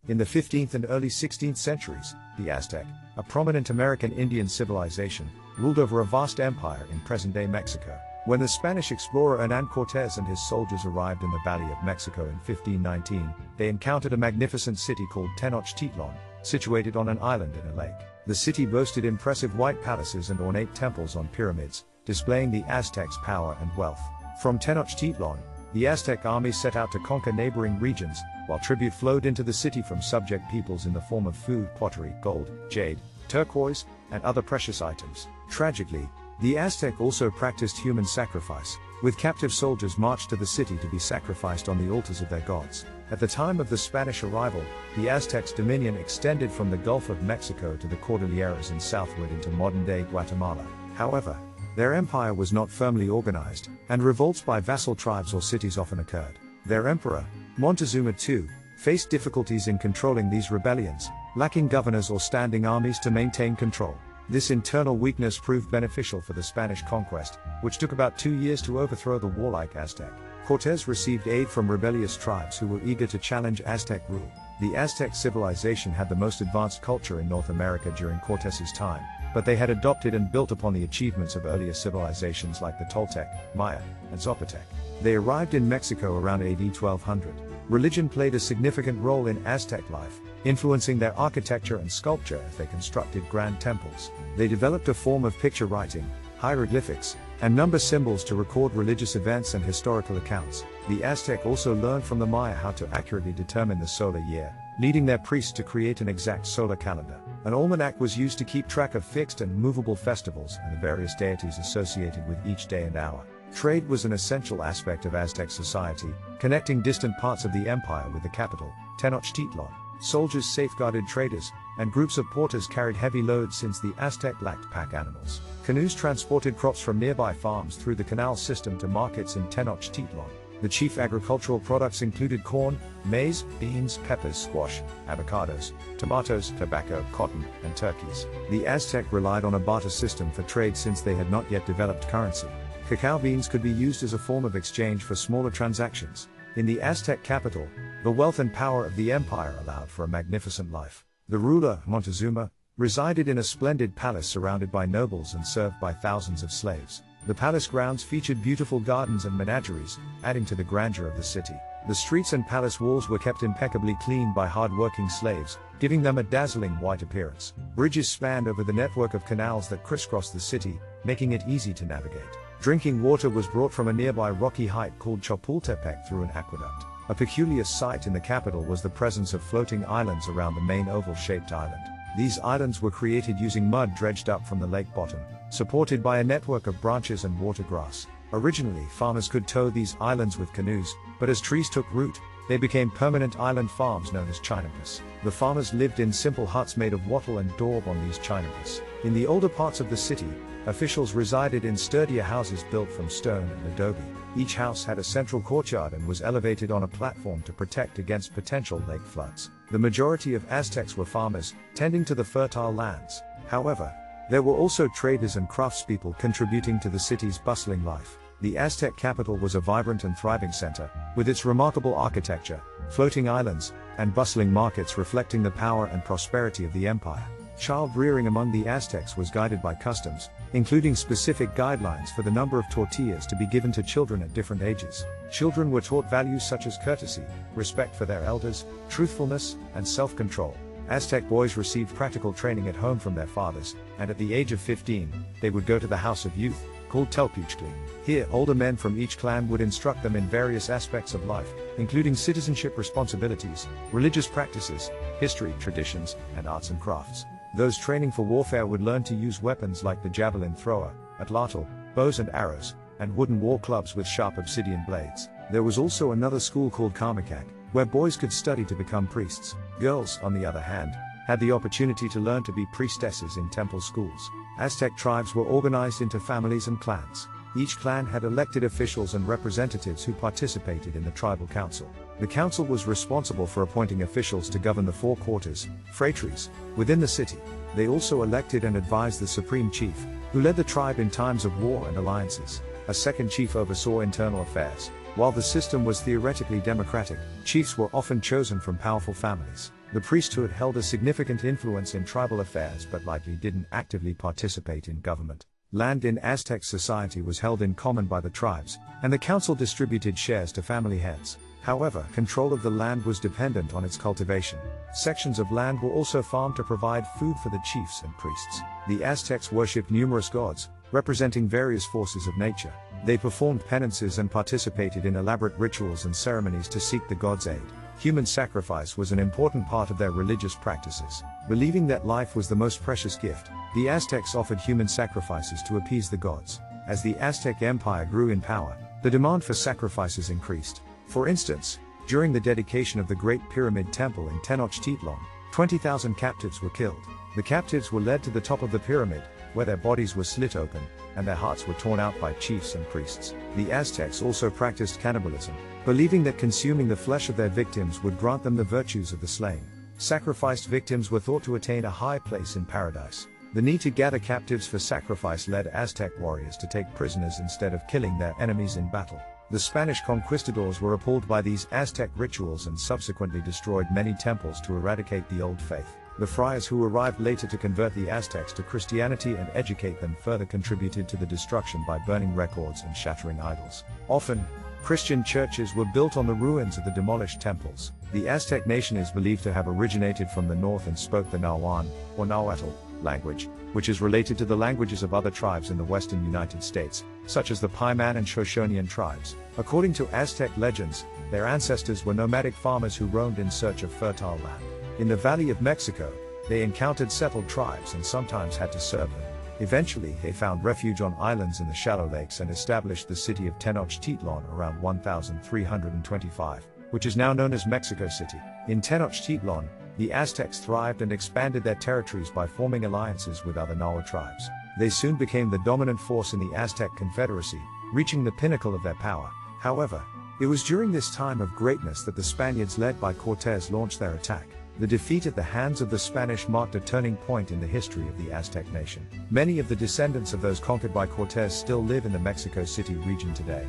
In the 15th and early 16th centuries, the Aztec, a prominent American Indian civilization, ruled over a vast empire in present-day Mexico. When the Spanish explorer Hernán Cortés and his soldiers arrived in the Valley of Mexico in 1519, they encountered a magnificent city called Tenochtitlan, situated on an island in a lake. The city boasted impressive white palaces and ornate temples on pyramids, displaying the Aztecs' power and wealth. From Tenochtitlan, the Aztec army set out to conquer neighboring regions, while tribute flowed into the city from subject peoples in the form of food, pottery, gold, jade, turquoise, and other precious items. Tragically, the Aztec also practiced human sacrifice, with captive soldiers marched to the city to be sacrificed on the altars of their gods. At the time of the Spanish arrival, the Aztecs' dominion extended from the Gulf of Mexico to the Cordilleras and southward into modern-day Guatemala. However, their empire was not firmly organized, and revolts by vassal tribes or cities often occurred. Their emperor, Montezuma II, faced difficulties in controlling these rebellions, lacking governors or standing armies to maintain control. This internal weakness proved beneficial for the Spanish conquest, which took about 2 years to overthrow the warlike Aztec. Cortés received aid from rebellious tribes who were eager to challenge Aztec rule. The Aztec civilization had the most advanced culture in North America during Cortés's time, but they had adopted and built upon the achievements of earlier civilizations like the Toltec, Maya, and Zapotec. They arrived in Mexico around AD 1200. Religion played a significant role in Aztec life, influencing their architecture and sculpture as they constructed grand temples. They developed a form of picture writing, hieroglyphics, and number symbols to record religious events and historical accounts. The Aztec also learned from the Maya how to accurately determine the solar year, leading their priests to create an exact solar calendar. An almanac was used to keep track of fixed and movable festivals and the various deities associated with each day and hour. Trade was an essential aspect of Aztec society, connecting distant parts of the empire with the capital, Tenochtitlan. Soldiers safeguarded traders, and groups of porters carried heavy loads since the Aztec lacked pack animals. Canoes transported crops from nearby farms through the canal system to markets in Tenochtitlan. The chief agricultural products included corn, maize, beans, peppers, squash, avocados, tomatoes, tobacco, cotton, and turkeys. The Aztec relied on a barter system for trade since they had not yet developed currency. Cacao beans could be used as a form of exchange for smaller transactions. In the Aztec capital, the wealth and power of the empire allowed for a magnificent life. The ruler, Montezuma, resided in a splendid palace surrounded by nobles and served by thousands of slaves. The palace grounds featured beautiful gardens and menageries, adding to the grandeur of the city. The streets and palace walls were kept impeccably clean by hard-working slaves, giving them a dazzling white appearance. Bridges spanned over the network of canals that crisscrossed the city, making it easy to navigate. Drinking water was brought from a nearby rocky height called Chapultepec through an aqueduct. A peculiar sight in the capital was the presence of floating islands around the main oval-shaped island. These islands were created using mud dredged up from the lake bottom, supported by a network of branches and water grass. Originally, farmers could tow these islands with canoes, but as trees took root, they became permanent island farms known as chinapas. The farmers lived in simple huts made of wattle and daub on these chinapas. In the older parts of the city, officials resided in sturdier houses built from stone and adobe. Each house had a central courtyard and was elevated on a platform to protect against potential lake floods. The majority of Aztecs were farmers, tending to the fertile lands. However, there were also traders and craftspeople contributing to the city's bustling life. The Aztec capital was a vibrant and thriving center, with its remarkable architecture, floating islands, and bustling markets reflecting the power and prosperity of the empire. Child rearing among the Aztecs was guided by customs, including specific guidelines for the number of tortillas to be given to children at different ages. Children were taught values such as courtesy, respect for their elders, truthfulness, and self-control. Aztec boys received practical training at home from their fathers, and at the age of 15, they would go to the House of Youth, called Telpuchtli. Here, older men from each clan would instruct them in various aspects of life, including citizenship responsibilities, religious practices, history, traditions, and arts and crafts. Those training for warfare would learn to use weapons like the javelin thrower, atlatl, bows and arrows, and wooden war clubs with sharp obsidian blades. There was also another school called Karmakak, where boys could study to become priests. Girls, on the other hand, had the opportunity to learn to be priestesses in temple schools. Aztec tribes were organized into families and clans. Each clan had elected officials and representatives who participated in the tribal council. The council was responsible for appointing officials to govern the four quarters, phratries, within the city. They also elected and advised the supreme chief, who led the tribe in times of war and alliances. A second chief oversaw internal affairs. While the system was theoretically democratic, chiefs were often chosen from powerful families. The priesthood held a significant influence in tribal affairs but likely didn't actively participate in government. Land in Aztec society was held in common by the tribes, and the council distributed shares to family heads. However, control of the land was dependent on its cultivation. Sections of land were also farmed to provide food for the chiefs and priests. The Aztecs worshipped numerous gods, representing various forces of nature. They performed penances and participated in elaborate rituals and ceremonies to seek the gods' aid. Human sacrifice was an important part of their religious practices. Believing that life was the most precious gift, the Aztecs offered human sacrifices to appease the gods. As the Aztec Empire grew in power, the demand for sacrifices increased. For instance, during the dedication of the Great Pyramid Temple in Tenochtitlan, 20,000 captives were killed. The captives were led to the top of the pyramid, where their bodies were slit open, and their hearts were torn out by chiefs and priests. The Aztecs also practiced cannibalism, believing that consuming the flesh of their victims would grant them the virtues of the slain. Sacrificed victims were thought to attain a high place in paradise. The need to gather captives for sacrifice led Aztec warriors to take prisoners instead of killing their enemies in battle. The Spanish conquistadors were appalled by these Aztec rituals and subsequently destroyed many temples to eradicate the old faith. The friars who arrived later to convert the Aztecs to Christianity and educate them further contributed to the destruction by burning records and shattering idols. Often, Christian churches were built on the ruins of the demolished temples. The Aztec nation is believed to have originated from the north and spoke the Nahuatl, or Nahuatl, language, which is related to the languages of other tribes in the western United States, such as the Paiman and Shoshonean tribes. According to Aztec legends, their ancestors were nomadic farmers who roamed in search of fertile land. In the Valley of Mexico, they encountered settled tribes and sometimes had to serve them. Eventually, they found refuge on islands in the shallow lakes and established the city of Tenochtitlan around 1325, which is now known as Mexico City. In Tenochtitlan, the Aztecs thrived and expanded their territories by forming alliances with other Nahua tribes. They soon became the dominant force in the Aztec Confederacy, reaching the pinnacle of their power. However, it was during this time of greatness that the Spaniards led by Cortés launched their attack. The defeat at the hands of the Spanish marked a turning point in the history of the Aztec nation. Many of the descendants of those conquered by Cortés still live in the Mexico City region today.